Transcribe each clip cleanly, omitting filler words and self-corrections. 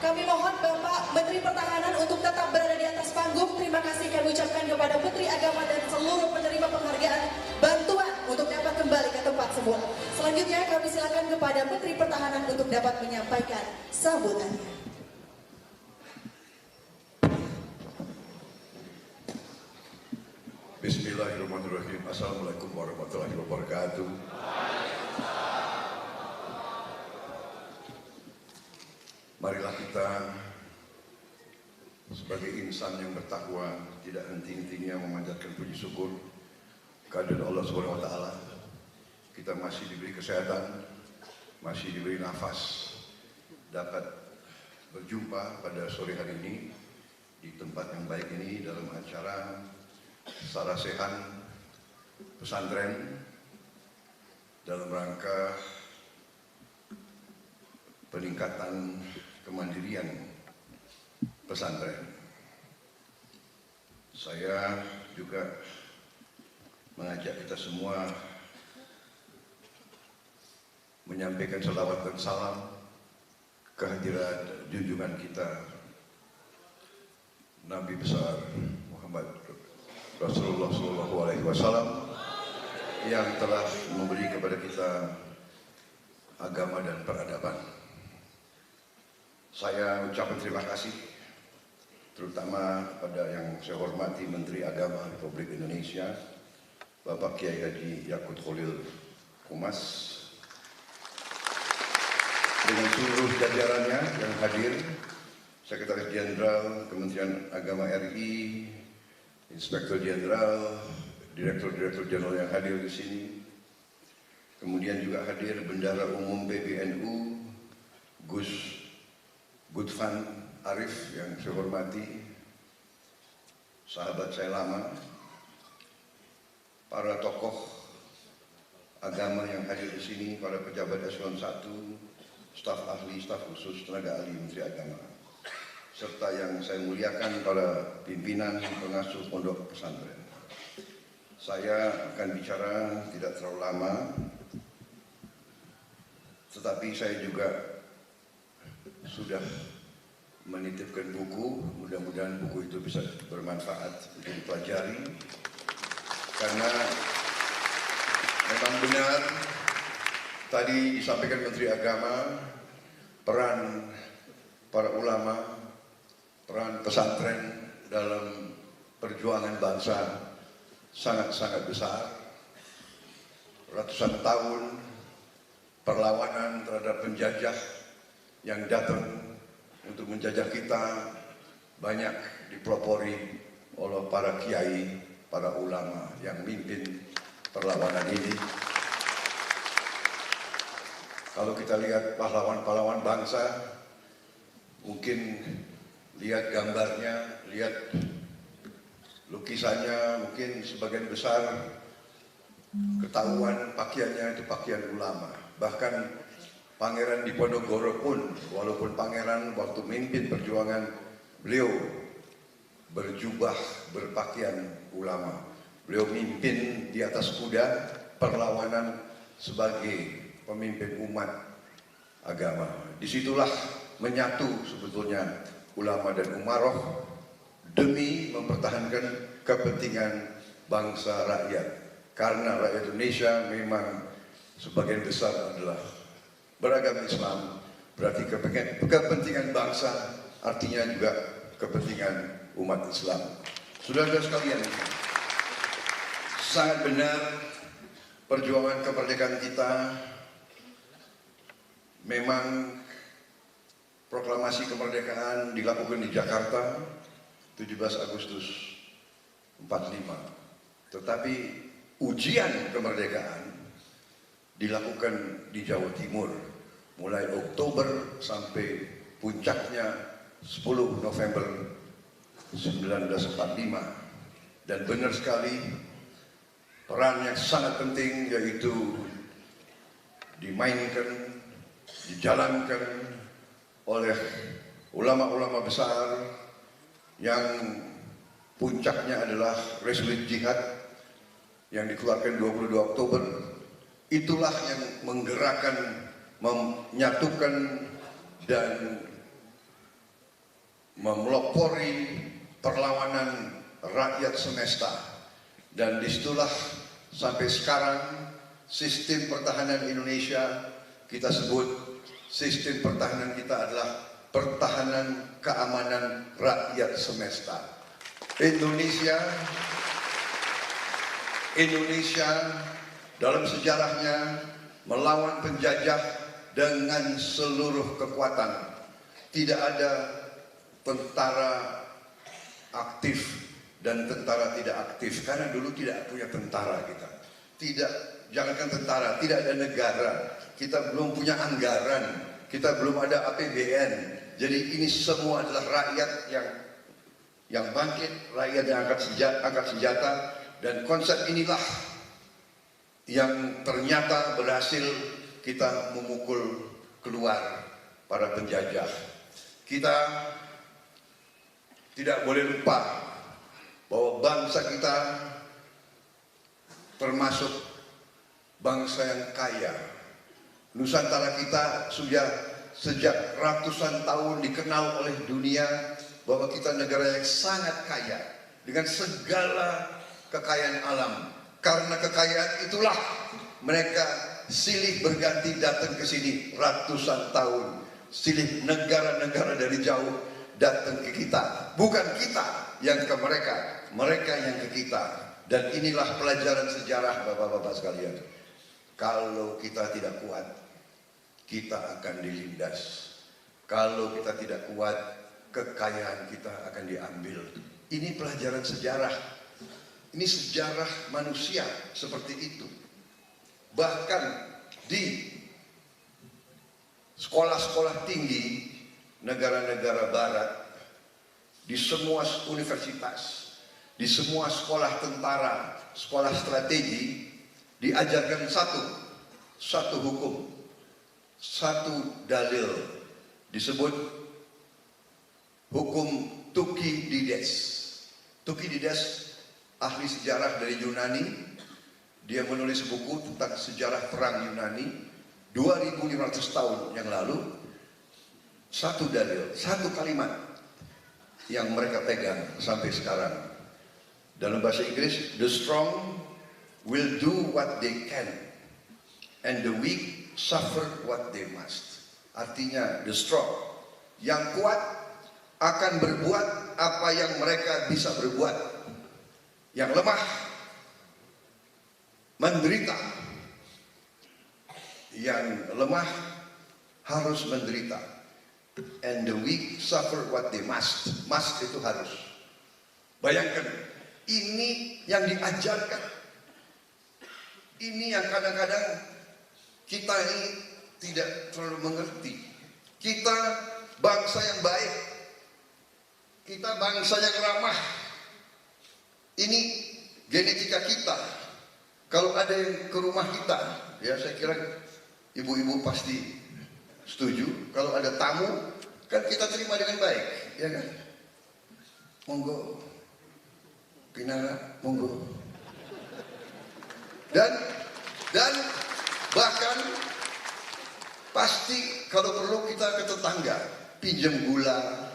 Kami mohon Bapak Menteri Pertahanan untuk tetap berada di atas panggung. Terima kasih kami ucapkan kepada Menteri Agama dan seluruh penerima penghargaan bantuan untuk dapat kembali ke tempat semula. Selanjutnya kami silakan kepada Menteri Pertahanan untuk dapat menyampaikan sambutannya. Bismillahirrahmanirrahim. Assalamualaikum warahmatullahi wabarakatuh. Marilah kita sebagai insan yang bertakwa tidak henti-hentinya memanjatkan puji syukur kehadirat Allah Subhanahu wa taala. Kita masih diberi kesehatan, masih diberi nafas, dapat berjumpa pada sore hari ini di tempat yang baik ini dalam acara sarasehan pesantren dalam rangka peningkatan kemandirian pesantren. Saya juga mengajak kita semua menyampaikan salawat dan salam kehadirat junjungan kita Nabi besar Muhammad Rasulullah SAW yang telah memberi kepada kita agama dan peradaban. Saya ucapkan terima kasih terutama kepada yang saya hormati Menteri Agama Republik Indonesia Bapak Kiai Haji Yakut Khalil Qumas dengan seluruh jajarannya yang hadir, Sekretaris Jenderal Kementerian Agama RI, Inspektur Jenderal, Direktur-Direktur Jenderal yang hadir di sini. Kemudian juga hadir Bendahara Umum PBNU Gus Gudvan Arif yang saya hormati, sahabat saya lama, para tokoh agama yang hadir di sini, para pejabat eselon 1, staf ahli, staf khusus, tenaga ahli Menteri Agama, serta yang saya muliakan para pimpinan pengasuh pondok pesantren. Saya akan bicara tidak terlalu lama, tetapi saya juga sudah menitipkan buku, mudah-mudahan buku itu bisa bermanfaat untuk dipelajari, karena memang benar tadi disampaikan Menteri Agama, peran para ulama, peran pesantren dalam perjuangan bangsa sangat-sangat besar. Ratusan tahun perlawanan terhadap penjajah yang datang untuk menjajah kita banyak dipelopori oleh para kiai, para ulama yang mimpin perlawanan ini. Kalau kita lihat pahlawan-pahlawan bangsa, mungkin lihat gambarnya, lihat lukisannya, mungkin sebagian besar ketahuan pakaiannya itu pakaian ulama. Bahkan Pangeran Diponegoro pun, walaupun pangeran waktu memimpin perjuangan, beliau berjubah, berpakaian ulama. Beliau mimpin di atas kuda perlawanan sebagai pemimpin umat agama. Disitulah menyatu sebetulnya ulama dan umaroh demi mempertahankan kepentingan bangsa rakyat. Karena rakyat Indonesia memang sebagian besar adalah beragama Islam, berarti kepentingan bangsa artinya juga kepentingan umat Islam. Saudara-saudara sekalian, sangat benar perjuangan kemerdekaan kita memang proklamasi kemerdekaan dilakukan di Jakarta 17 Agustus 45. Tetapi ujian kemerdekaan dilakukan di Jawa Timur mulai Oktober sampai puncaknya 10 November 1945. Dan benar sekali peran yang sangat penting yaitu dimainkan, dijalankan oleh ulama-ulama besar yang puncaknya adalah resolusi jihad yang dikeluarkan 22 Oktober. Itulah yang menggerakkan, menyatukan dan memelopori perlawanan rakyat semesta. Dan disitulah sampai sekarang sistem pertahanan Indonesia kita sebut sistem pertahanan kita adalah pertahanan keamanan rakyat semesta. Indonesia dalam sejarahnya melawan penjajah dengan seluruh kekuatan. Tidak ada tentara aktif dan tentara tidak aktif, karena dulu tidak punya tentara kita. Tidak, jangankan tentara, tidak ada negara. Kita belum punya anggaran, kita belum ada APBN. Jadi ini semua adalah rakyat yang bangkit, rakyat yang angkat senjata, dan konsep inilah yang ternyata berhasil kita memukul keluar para penjajah. Kita tidak boleh lupa bahwa bangsa kita termasuk bangsa yang kaya. Nusantara kita sudah sejak ratusan tahun dikenal oleh dunia bahwa kita negara yang sangat kaya dengan segala kekayaan alam. Karena kekayaan itulah mereka silih berganti datang ke sini ratusan tahun. Silih negara-negara dari jauh datang ke kita. Bukan kita yang ke mereka, mereka yang ke kita. Dan inilah pelajaran sejarah Bapak-bapak sekalian. Kalau kita tidak kuat, kita akan dilindas. Kalau kita tidak kuat, kekayaan kita akan diambil. Ini pelajaran sejarah. Ini sejarah manusia seperti itu. Bahkan di sekolah-sekolah tinggi negara-negara barat, di semua universitas, di semua sekolah tentara, sekolah strategi, diajarkan satu hukum, satu dalil, disebut hukum Thukydides. Thukydides ahli sejarah dari Yunani. Dia menulis buku tentang sejarah perang Yunani 2500 tahun yang lalu. Satu dalil, satu kalimat yang mereka pegang sampai sekarang. Dalam bahasa Inggris, the strong will do what they can and the weak suffer what they must. Artinya the strong, yang kuat akan berbuat apa yang mereka bisa berbuat. Yang lemah menderita. Yang lemah harus menderita. And the weak suffer what they must. Must itu harus. Bayangkan, ini yang diajarkan. Ini yang kadang-kadang kita ini tidak terlalu mengerti. Kita bangsa yang baik. Kita bangsa yang ramah. Ini genetika kita. Kalau ada yang ke rumah kita, ya saya kira ibu-ibu pasti setuju. Kalau ada tamu, kan kita terima dengan baik, ya kan? Monggo, Pinara, monggo. Dan bahkan pasti kalau perlu kita ke tetangga, pinjam gula,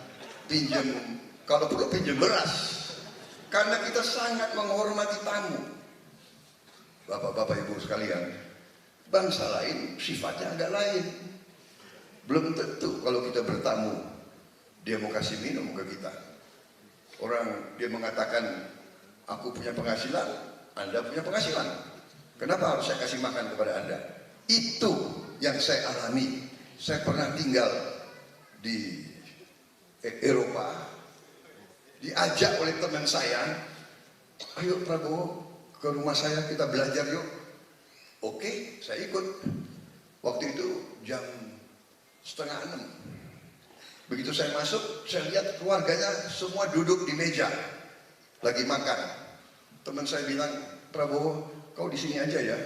kalau perlu pinjam beras. Karena kita sangat menghormati tamu. Bapak-bapak ibu sekalian, bangsa lain sifatnya agak lain. Belum tentu kalau kita bertamu dia mau kasih minum ke kita. Orang dia mengatakan, aku punya penghasilan, Anda punya penghasilan, kenapa harus saya kasih makan kepada Anda? Itu yang saya alami. Saya pernah tinggal di Eropa, diajak oleh teman saya, ayo Prabowo ke rumah saya kita belajar yuk. Oke, saya ikut. Waktu itu jam 5:30. Begitu saya masuk, saya lihat keluarganya semua duduk di meja lagi makan. Teman saya bilang, Prabowo, kau di sini aja ya.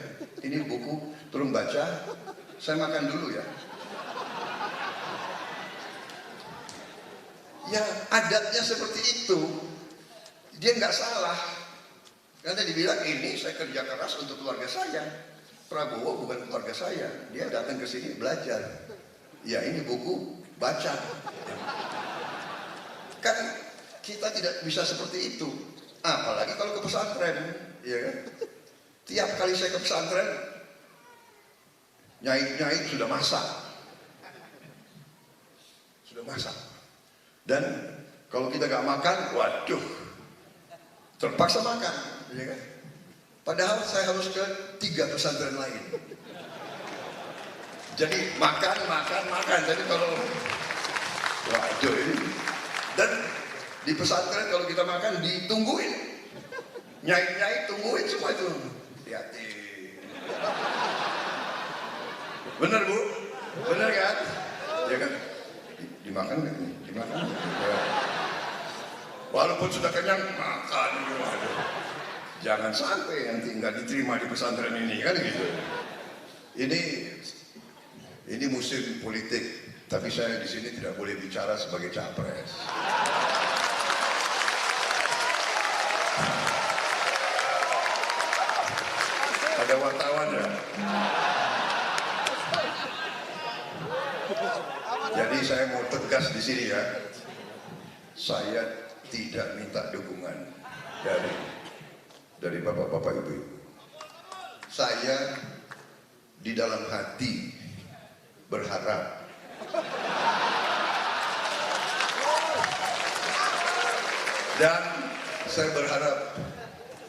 Ini buku, tolong baca. Saya makan dulu ya. Ya adatnya seperti itu. Dia nggak salah. Karena dibilang ini saya kerja keras untuk keluarga saya. Prabowo bukan keluarga saya. Dia datang ke sini belajar. Ya ini buku, baca. kita tidak bisa seperti itu. Apalagi kalau ke pesantren, ya kan? Tiap kali saya ke pesantren, nyai-nyai sudah masak. Sudah masak. Dan kalau kita nggak makan, waduh, terpaksa makan, ya kan? Padahal saya harus ke 3 pesantren lain. Jadi makan. Jadi kalau waduh ini. Dan di pesantren kalau kita makan ditungguin. Nyai-nyai tungguin semua itu. Hati-hati. Bener Bu? Bener kan? Ya kan? Dimakan nggak nih? Dimakan. Ya. Walaupun sudah kenyang, makan. Waduh. Jangan sampai nanti nggak diterima di pesantren ini kan gitu. Ini musim politik, tapi saya di sini tidak boleh bicara sebagai capres. Ada wartawan ya. Jadi saya mau tegas di sini ya. Saya tidak minta dukungan dari bapak-bapak ibu. Saya di dalam hati berharap dan saya berharap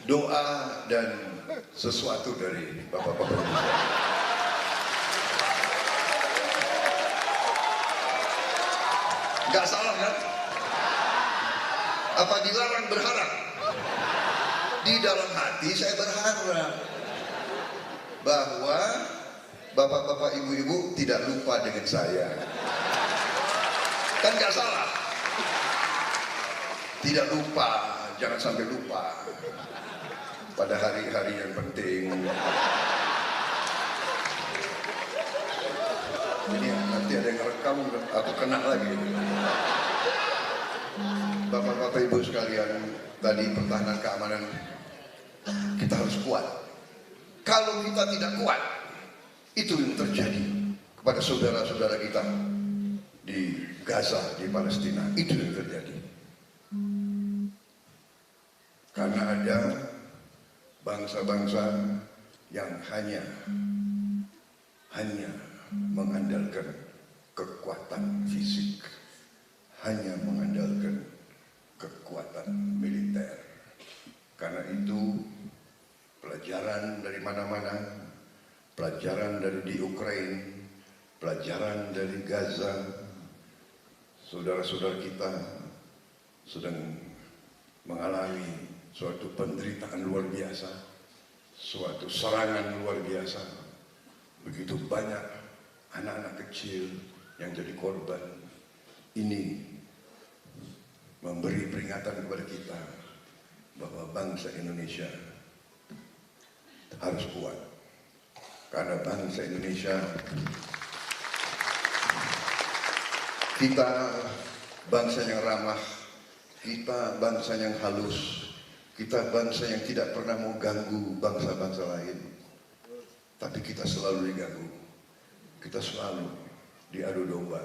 doa dan sesuatu dari bapak-bapak ibu. Gak salah kan? Apa dilarang berharap? Di dalam hati saya berharap bahwa bapak-bapak ibu-ibu tidak lupa dengan saya. Kan gak salah. Tidak lupa, jangan sampai lupa pada hari-hari yang penting. Ini nanti ada yang rekam, aku kena lagi. Bapak-bapak ibu sekalian, tadi pertahanan keamanan kita harus kuat. Kalau kita tidak kuat, itu yang terjadi kepada saudara-saudara kita di Gaza, di Palestina. Itu yang terjadi. Karena ada bangsa-bangsa yang hanya mengandalkan kekuatan fisik, hanya mengandalkan kekuatan militer. Karena itu pelajaran dari mana-mana, pelajaran dari di Ukraina, pelajaran dari Gaza, saudara-saudara kita sedang mengalami suatu penderitaan luar biasa, suatu serangan luar biasa. Begitu banyak anak-anak kecil yang jadi korban. Ini memberi peringatan kepada kita bahwa bangsa Indonesia harus kuat. Karena bangsa Indonesia, kita bangsa yang ramah, kita bangsa yang halus, kita bangsa yang tidak pernah mau ganggu bangsa-bangsa lain. Tapi kita selalu diganggu, kita selalu diadu domba,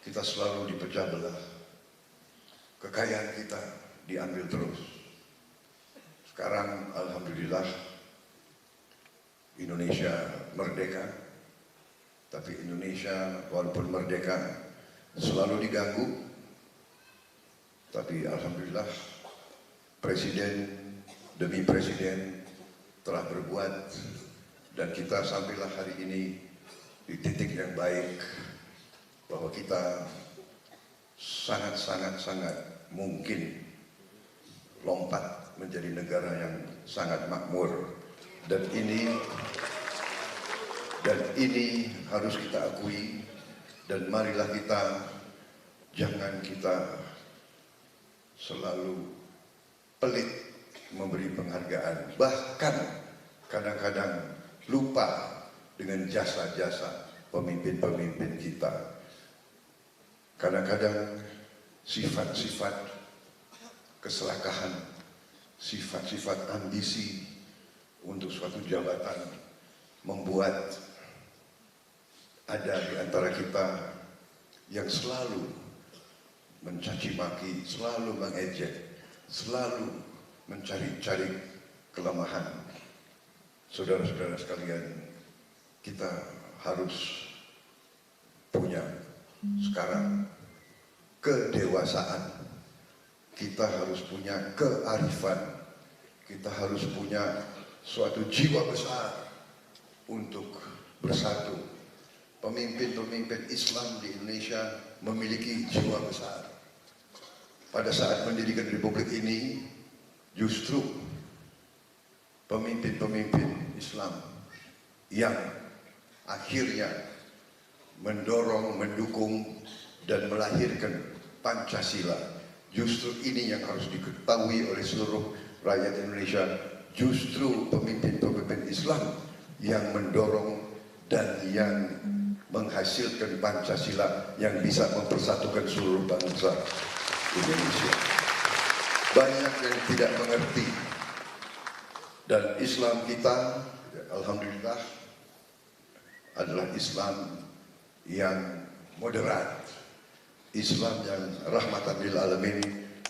kita selalu dipecah belah. Kekayaan kita diambil terus. Sekarang alhamdulillah Indonesia merdeka, tapi Indonesia walaupun merdeka selalu diganggu. Tapi alhamdulillah presiden demi presiden telah berbuat, dan kita sampailah hari ini di titik yang baik bahwa kita sangat mungkin lompat menjadi negara yang sangat makmur, dan ini harus kita akui. Dan marilah jangan kita selalu pelit memberi penghargaan, bahkan kadang-kadang lupa dengan jasa-jasa pemimpin-pemimpin kita. Kadang-kadang sifat-sifat keserakahan, sifat-sifat ambisi untuk suatu jabatan membuat ada di antara kita yang selalu mencaci maki, selalu mengejek, selalu mencari-cari kelemahan. Saudara-saudara sekalian, kita harus punya sekarang kedewasaan, kita harus punya kearifan, kita harus punya suatu jiwa besar untuk bersatu. Pemimpin-pemimpin Islam di Indonesia memiliki jiwa besar. Pada saat mendirikan Republik ini, justru pemimpin-pemimpin Islam yang akhirnya mendorong, mendukung, dan melahirkan Pancasila. Justru ini yang harus diketahui oleh seluruh rakyat Indonesia. Justru pemimpin-pemimpin Islam yang mendorong dan yang menghasilkan Pancasila yang bisa mempersatukan seluruh bangsa Indonesia. Banyak yang tidak mengerti, dan Islam kita, alhamdulillah, adalah Islam yang moderat, Islam yang rahmatan lil alamin,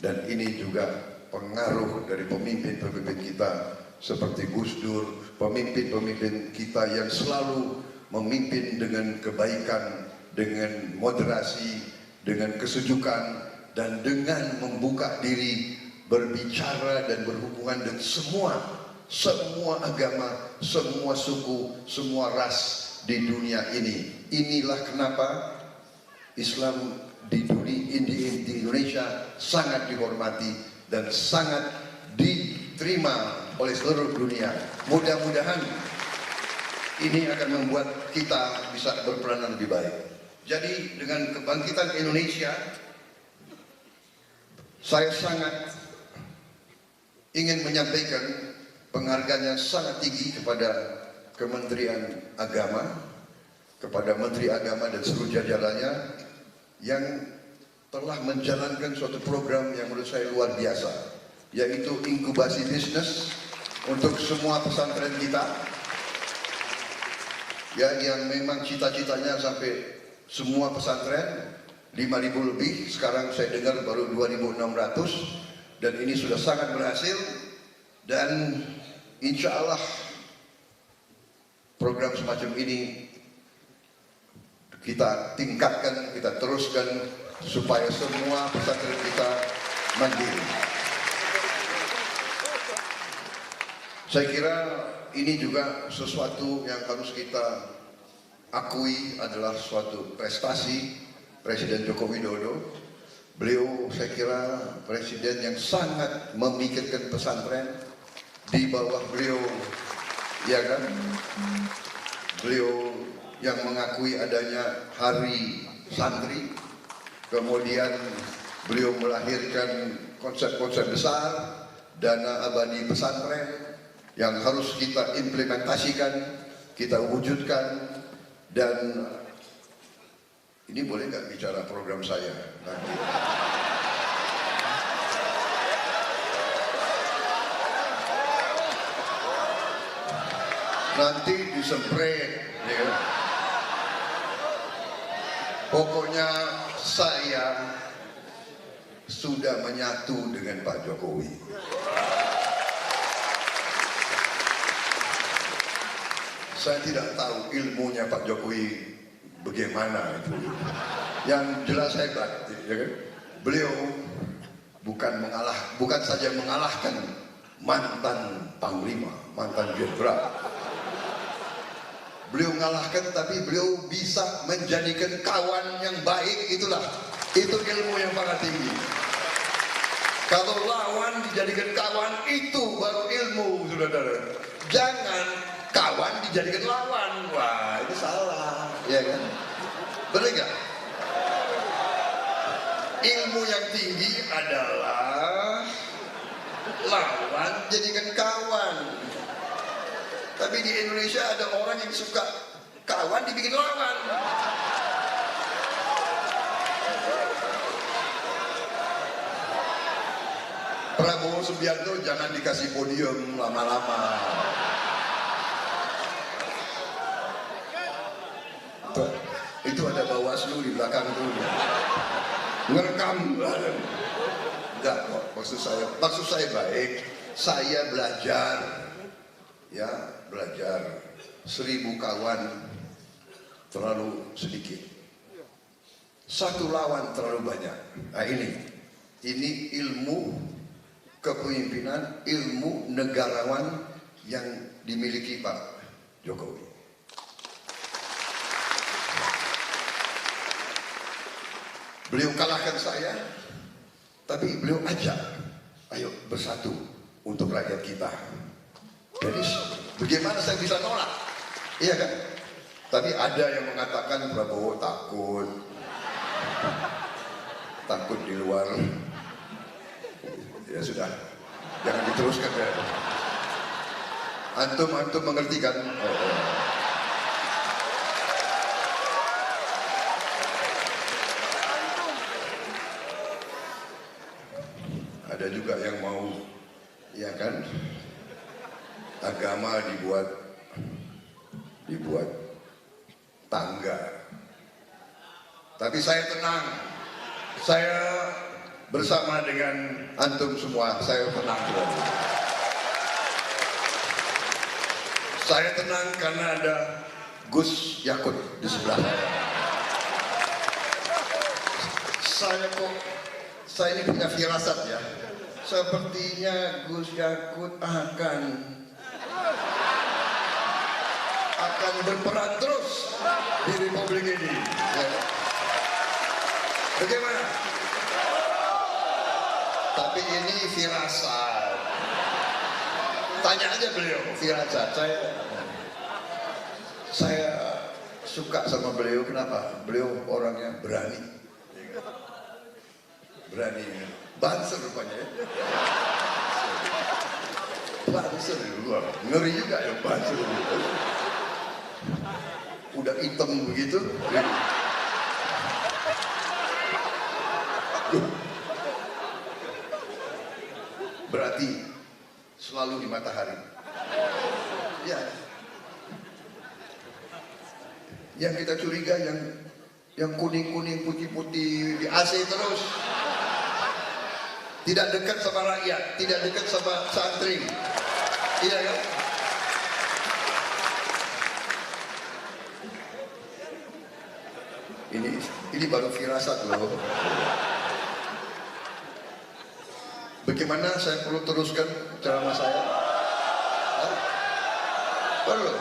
dan ini juga pengaruh dari pemimpin-pemimpin kita seperti Gus Dur, pemimpin-pemimpin kita yang selalu memimpin dengan kebaikan, dengan moderasi, dengan kesejukan, dan dengan membuka diri berbicara dan berhubungan dengan semua agama, semua suku, semua ras di dunia ini. Inilah kenapa Islam di Indonesia sangat dihormati dan sangat diterima oleh seluruh dunia. Mudah-mudahan ini akan membuat kita bisa berperanan lebih baik. Jadi dengan kebangkitan Indonesia, saya sangat ingin menyampaikan penghargaan yang sangat tinggi kepada Kementerian Agama, kepada Menteri Agama dan seluruh jajarannya yang telah menjalankan suatu program yang menurut saya luar biasa, yaitu inkubasi bisnis untuk semua pesantren kita, ya, yang memang cita-citanya sampai semua pesantren 5.000 lebih, sekarang saya dengar baru 2.600, dan ini sudah sangat berhasil. Dan insya Allah program semacam ini kita tingkatkan, kita teruskan supaya semua pesantren kita mandiri. Saya kira ini juga sesuatu yang harus kita akui adalah suatu prestasi Presiden Joko Widodo. Beliau, saya kira, presiden yang sangat memikirkan pesantren. Di bawah beliau, ya kan, beliau yang mengakui adanya hari santri, kemudian beliau melahirkan konsep-konsep besar, dana abadi pesantren, yang harus kita implementasikan, kita wujudkan. Dan ini boleh nggak bicara program saya nanti? Nanti disempret, ya. Pokoknya saya sudah menyatu dengan Pak Jokowi. Saya tidak tahu ilmunya Pak Jokowi bagaimana itu. Yang jelas hebat, ya kan? Beliau bukan saja mengalahkan mantan panglima, mantan jenderal. Beliau mengalahkan, tapi beliau bisa menjadikan kawan yang baik. Itu ilmu yang sangat tinggi. Kalau lawan dijadikan kawan, itu baru ilmu, saudara. Jangan kawan dijadikan lawan. Wah, itu salah, ya kan? Benar nggak? Ilmu yang tinggi adalah lawan jadikan kawan. Tapi di Indonesia ada orang yang suka kawan dibikin lawan. Prabowo Subianto jangan dikasih podium lama-lama. Itu ada Bawaslu di belakang tuh. ngerekam. Enggak kok, maksud saya baik. Saya belajar, ya belajar. 1000 kawan terlalu sedikit, 1 lawan terlalu banyak. Nah ini ilmu kepemimpinan, ilmu negarawan yang dimiliki Pak Jokowi. Beliau kalahkan saya, tapi beliau ajak, ayo bersatu untuk rakyat kita. Jadi bagaimana saya bisa nolak? Iya kan? Tapi ada yang mengatakan Prabowo takut di luar. Ya sudah, jangan diteruskan ya. Antum mengerti kan? Ada juga yang mau, ya kan? Agama dibuat tangga. Tapi saya tenang. Saya bersama dengan antum semua, saya tenang. Saya tenang karena ada Gus Yakut di sebelah saya ini punya firasat ya. Sepertinya Gus Yakut akan berperan terus di Republik ini. Ya. Bagaimana? Tapi ini firasat. Tanya aja beliau, firasat. Saya suka sama beliau. Kenapa? Beliau orangnya berani. Berani. Banser rupanya ya. Banser luar. Ngeri juga ya banser. Udah hitam begitu. Berarti selalu di matahari. Ya. Yang kita curiga yang kuning-kuning, putih-putih di AC terus. Tidak dekat sama rakyat, tidak dekat sama santri. Iya kan? Ini baru firasat loh. Bagaimana saya perlu teruskan ceramah saya? Perlu.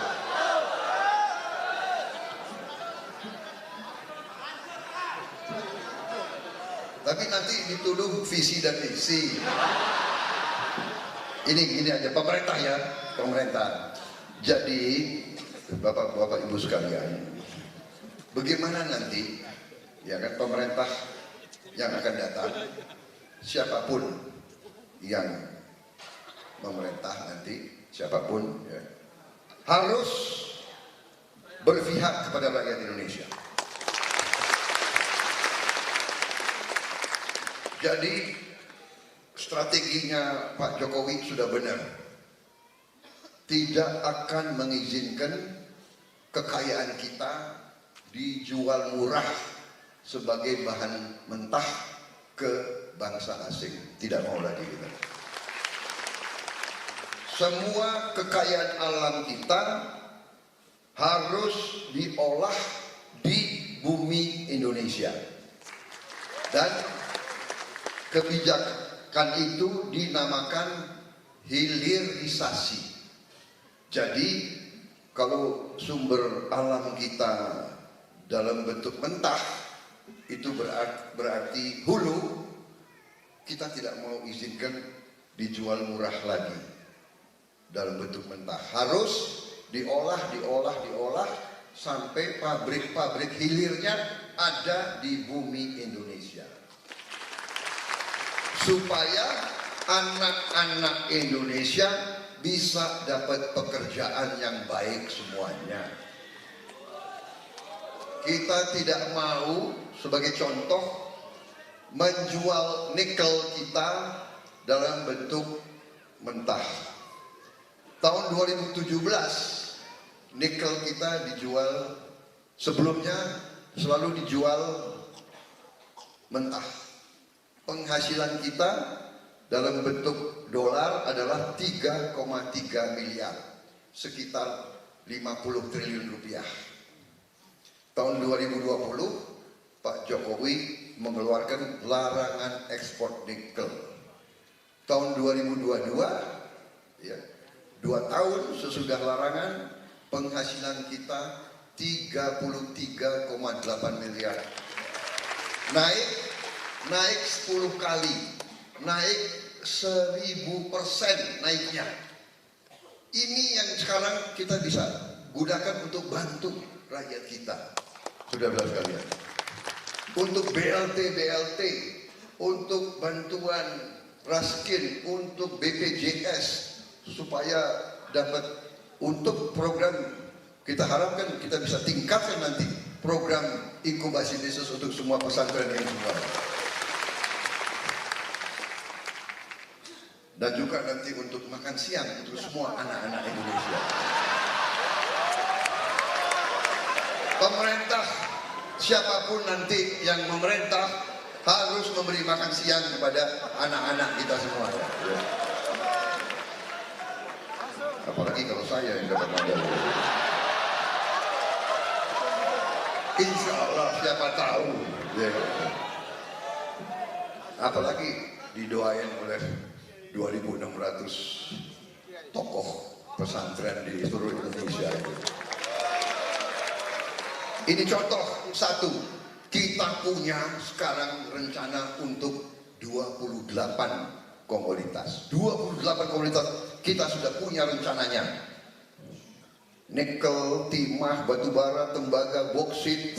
Tapi nanti dituduh visi dan misi. Ini gini aja, pemerintah ya, pemerintah. Jadi bapak-bapak ibu sekalian, bagaimana nanti, ya kan, pemerintah yang akan datang, siapapun yang memerintah nanti, siapapun ya, harus berpihak kepada rakyat Indonesia. Jadi strateginya Pak Jokowi sudah benar. Tidak akan mengizinkan kekayaan kita dijual murah sebagai bahan mentah ke bangsa asing. Tidak mau lagi kita. Semua kekayaan alam kita harus diolah di bumi Indonesia. Dan kebijakan itu dinamakan hilirisasi. Jadi kalau sumber alam kita dalam bentuk mentah itu berarti hulu, kita tidak mau izinkan dijual murah lagi dalam bentuk mentah. Harus diolah sampai pabrik-pabrik hilirnya ada di bumi Indonesia. Supaya anak-anak Indonesia bisa dapat pekerjaan yang baik semuanya. Kita tidak mau, sebagai contoh, menjual nikel kita dalam bentuk mentah. Tahun 2017 nikel kita dijual, sebelumnya selalu dijual mentah. penghasilan kita dalam bentuk dolar adalah 3,3 miliar, sekitar 50 triliun rupiah. Tahun 2020 Pak Jokowi mengeluarkan larangan ekspor nikel. Tahun 2022, ya, 2 tahun sesudah larangan, penghasilan kita 33,8 miliar. Naik 10 kali, naik 1000% naiknya. Ini yang sekarang kita bisa gunakan untuk bantu rakyat kita, saudara sekalian. Untuk BLT, untuk bantuan raskin, untuk BPJS, supaya dapat, untuk program, kita harapkan kita bisa tingkatkan nanti program inkubasi bisnis untuk semua pesantren yang semua. Dan juga nanti untuk makan siang untuk semua anak-anak Indonesia. Pemerintah, siapapun nanti yang memerintah, harus memberi makan siang kepada anak-anak kita semua. Ya. Apalagi kalau saya yang dapat medali. Insya Allah, siapa tahu. Ya. Apalagi didoain oleh 2.600 tokoh pesantren di seluruh Indonesia. Ini contoh satu, kita punya sekarang rencana untuk 28 komoditas. 28 komoditas kita sudah punya rencananya. Nikel, timah, batu bara, tembaga, boksit,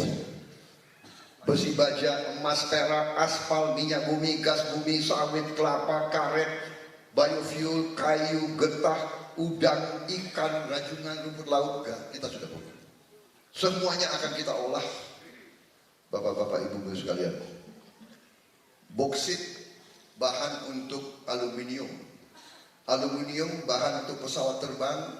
besi baja, emas, perak, aspal, minyak bumi, gas bumi, sawit, kelapa, karet, biofuel, kayu, getah, udang, ikan, rajungan, rumput laut, kita sudah punya. Semuanya akan kita olah, bapak-bapak, ibu-ibu sekalian. Boksit, bahan untuk aluminium. Aluminium, bahan untuk pesawat terbang,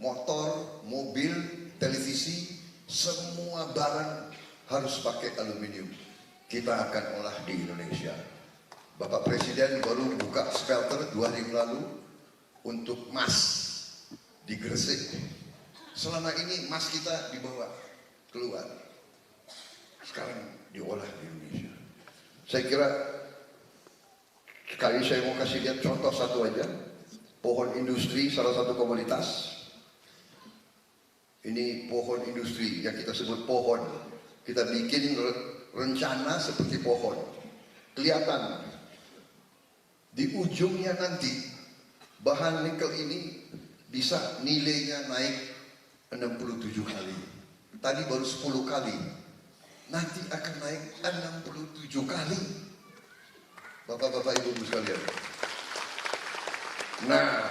motor, mobil, televisi, semua barang harus pakai aluminium. Kita akan olah di Indonesia. Bapak Presiden baru buka smelter 2 hari lalu untuk emas di Gresik. Selama ini emas kita dibawa keluar, sekarang diolah di Indonesia. Saya kira sekali saya mau kasih lihat contoh satu aja. Pohon industri salah satu komoditas. Ini pohon industri yang kita sebut pohon. Kita bikin rencana seperti pohon. Kelihatan di ujungnya nanti bahan nikel ini bisa nilainya naik 67 kali. Tadi baru 10 kali. Nanti akan naik 67 kali. Bapak-bapak, ibu-ibu sekalian. Nah,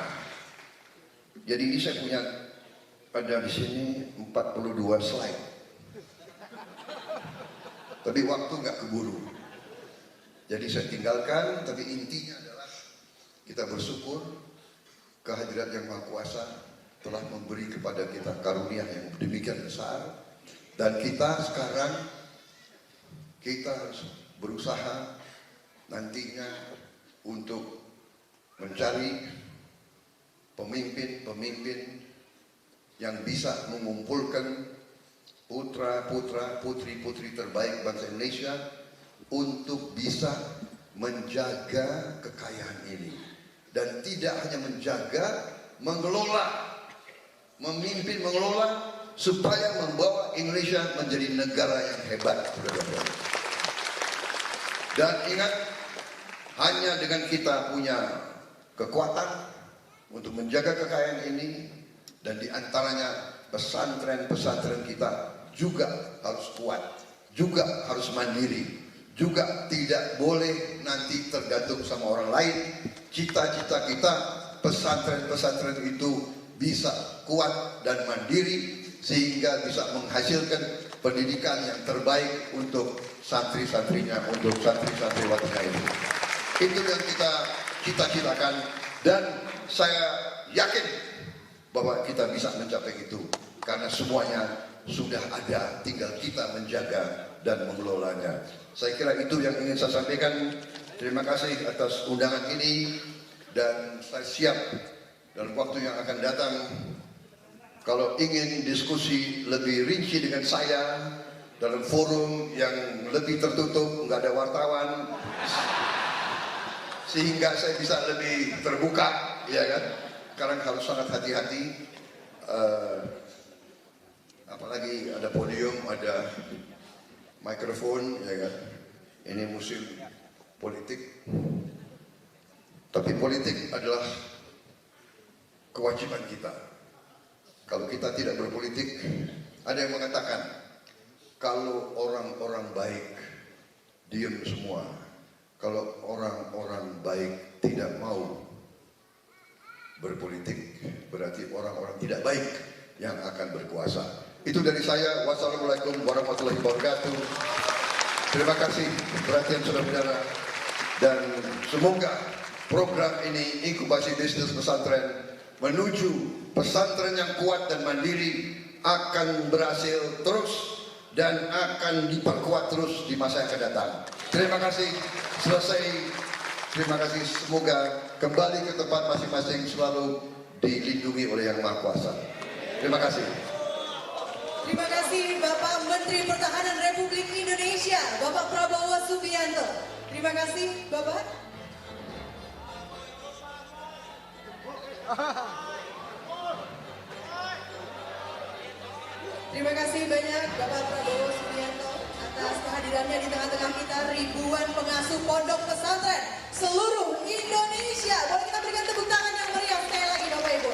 jadi ini saya punya, ada di sini 42 slide. Tapi waktu nggak keburu. Jadi saya tinggalkan, tapi intinya adalah kita bersyukur kehadirat Yang Maha Kuasa telah memberi kepada kita karunia yang demikian besar. Dan kita sekarang, kita harus berusaha nantinya untuk mencari pemimpin-pemimpin yang bisa mengumpulkan putra-putra, putri-putri terbaik bangsa Indonesia untuk bisa menjaga kekayaan ini. Dan tidak hanya menjaga, mengelola, memimpin, mengelola, supaya membawa Indonesia menjadi negara yang hebat. Dan ingat, hanya dengan kita punya kekuatan untuk menjaga kekayaan ini, dan diantaranya pesantren-pesantren kita juga harus kuat, juga harus mandiri, juga tidak boleh nanti tergantung sama orang lain. Cita-cita kita pesantren-pesantren itu bisa kuat dan mandiri sehingga bisa menghasilkan pendidikan yang terbaik untuk santri-santrinya, untuk santri-santriwatinya ini. Itu yang kita cita-citakan, dan saya yakin bahwa kita bisa mencapai itu karena semuanya sudah ada, tinggal kita menjaga dan mengelolanya. Saya kira itu yang ingin saya sampaikan. Terima kasih atas undangan ini dan saya siap dalam waktu yang akan datang kalau ingin diskusi lebih rinci dengan saya dalam forum yang lebih tertutup, nggak ada wartawan, sehingga saya bisa lebih terbuka, ya kan? Sekarang harus sangat hati-hati, apalagi ada podium, ada mikrofon, ya kan? Ini musim politik, tapi politik adalah kewajiban kita. Kalau kita tidak berpolitik, ada yang mengatakan kalau orang-orang baik diam semua, kalau orang-orang baik tidak mau berpolitik, berarti orang-orang tidak baik yang akan berkuasa. Itu dari saya. Wassalamualaikum warahmatullahi wabarakatuh. Terima kasih perhatian saudara-saudara, dan semoga program ini inkubasi bisnis pesantren menuju pesantren yang kuat dan mandiri akan berhasil terus dan akan diperkuat terus di masa yang akan datang. Terima kasih. Selesai. Terima kasih. Semoga kembali ke tempat masing-masing selalu dilindungi oleh Yang Maha Kuasa. Terima kasih. Terima kasih Bapak Menteri Pertahanan Republik Indonesia, Bapak Prabowo Subianto. Terima kasih Bapak. Terima kasih banyak Bapak Prabowo Subianto atas kehadirannya di tengah-tengah kita, ribuan pengasuh pondok pesantren seluruh Indonesia. Boleh kita berikan tepuk tangan yang meriah sekali lagi Bapak Ibu.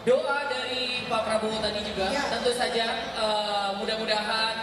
Doa dari Pak Prabowo tadi juga, ya, tentu saja mudah-mudahan